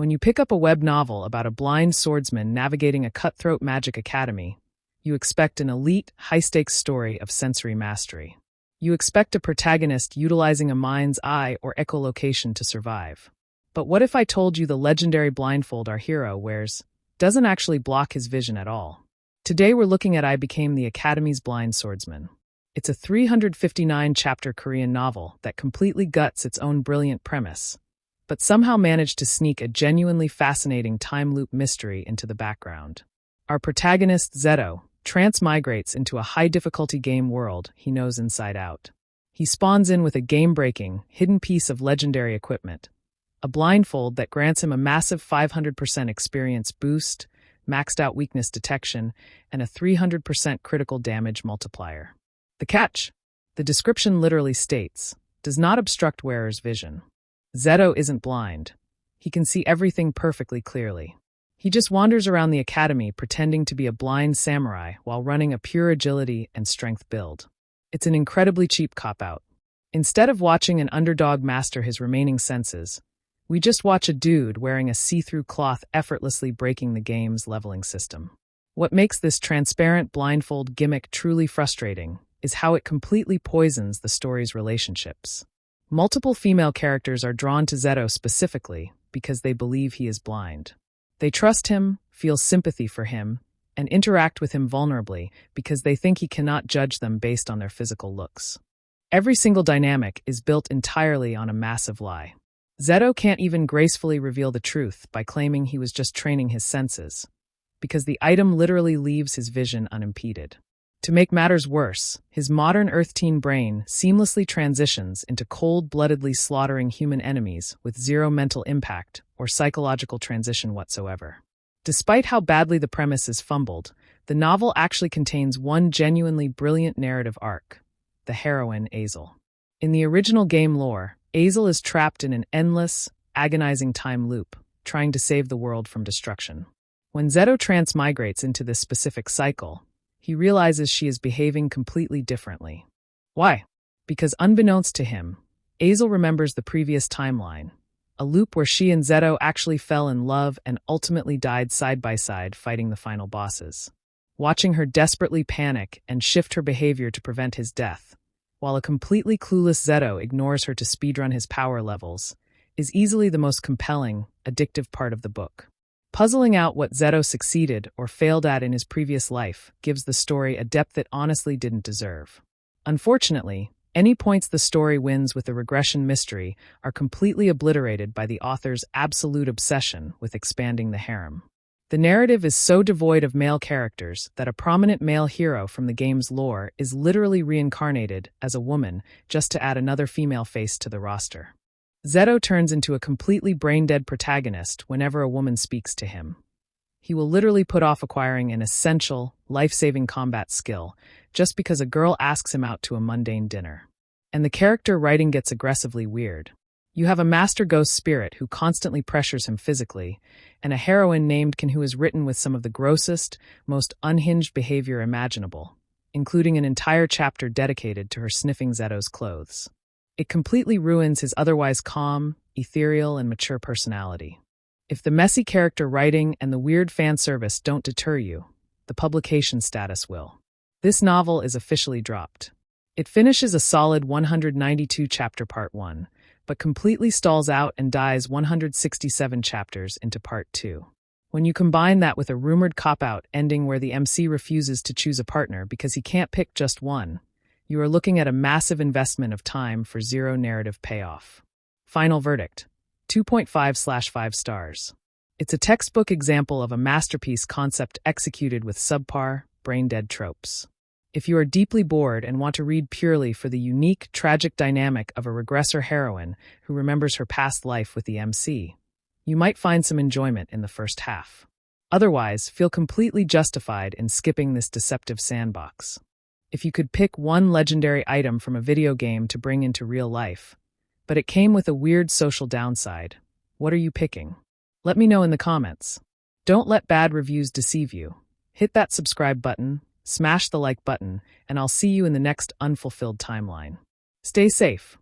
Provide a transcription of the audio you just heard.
When you pick up a web novel about a blind swordsman navigating a cutthroat magic academy, you expect an elite, high-stakes story of sensory mastery. You expect a protagonist utilizing a mind's eye or echolocation to survive. But what if I told you the legendary blindfold our hero wears doesn't actually block his vision at all? Today we're looking at I Became the Academy's Blind Swordsman. It's a 359-chapter Korean novel that completely guts its own brilliant premise, but somehow managed to sneak a genuinely fascinating time loop mystery into the background. Our protagonist, Zeto, transmigrates into a high-difficulty game world he knows inside out. He spawns in with a game-breaking, hidden piece of legendary equipment, a blindfold that grants him a massive 500% experience boost, maxed-out weakness detection, and a 300% critical damage multiplier. The catch: the description literally states, does not obstruct wearer's vision. Zeto isn't blind. He can see everything perfectly clearly. He just wanders around the academy pretending to be a blind samurai while running a pure agility and strength build. It's an incredibly cheap cop-out. Instead of watching an underdog master his remaining senses, we just watch a dude wearing a see-through cloth effortlessly breaking the game's leveling system. What makes this transparent blindfold gimmick truly frustrating is how it completely poisons the story's relationships. Multiple female characters are drawn to Zeto specifically because they believe he is blind. They trust him, feel sympathy for him, and interact with him vulnerably because they think he cannot judge them based on their physical looks. Every single dynamic is built entirely on a massive lie. Zeto can't even gracefully reveal the truth by claiming he was just training his senses, because the item literally leaves his vision unimpeded. To make matters worse, his modern Earth-teen brain seamlessly transitions into cold-bloodedly slaughtering human enemies with zero mental impact or psychological transition whatsoever. Despite how badly the premise is fumbled, the novel actually contains one genuinely brilliant narrative arc: the heroine, Azel. In the original game lore, Azel is trapped in an endless, agonizing time loop, trying to save the world from destruction. When Zeto transmigrates into this specific cycle, he realizes she is behaving completely differently. Why? Because unbeknownst to him, Azel remembers the previous timeline, a loop where she and Zeto actually fell in love and ultimately died side by side fighting the final bosses. Watching her desperately panic and shift her behavior to prevent his death, while a completely clueless Zeto ignores her to speedrun his power levels, is easily the most compelling, addictive part of the book. Puzzling out what Zeto succeeded or failed at in his previous life gives the story a depth it honestly didn't deserve. Unfortunately, any points the story wins with a regression mystery are completely obliterated by the author's absolute obsession with expanding the harem. The narrative is so devoid of male characters that a prominent male hero from the game's lore is literally reincarnated as a woman just to add another female face to the roster. Zeto turns into a completely brain-dead protagonist whenever a woman speaks to him. He will literally put off acquiring an essential, life-saving combat skill just because a girl asks him out to a mundane dinner. And the character writing gets aggressively weird. You have a master ghost spirit who constantly pressures him physically, and a heroine named Kin who is written with some of the grossest, most unhinged behavior imaginable, including an entire chapter dedicated to her sniffing Zeto's clothes. It completely ruins his otherwise calm, ethereal, and mature personality. If the messy character writing and the weird fan service don't deter you, the publication status will. This novel is officially dropped. It finishes a solid 192-chapter Part 1, but completely stalls out and dies 167 chapters into Part 2. When you combine that with a rumored cop-out ending where the MC refuses to choose a partner because he can't pick just one, you are looking at a massive investment of time for zero narrative payoff. Final verdict: 2.5/5 stars. It's a textbook example of a masterpiece concept executed with subpar, brain-dead tropes. If you are deeply bored and want to read purely for the unique, tragic dynamic of a regressor heroine who remembers her past life with the MC, you might find some enjoyment in the first half. Otherwise, feel completely justified in skipping this deceptive sandbox. If you could pick one legendary item from a video game to bring into real life, but it came with a weird social downside, what are you picking? Let me know in the comments. Don't let bad reviews deceive you. Hit that subscribe button, smash the like button, and I'll see you in the next unfulfilled timeline. Stay safe.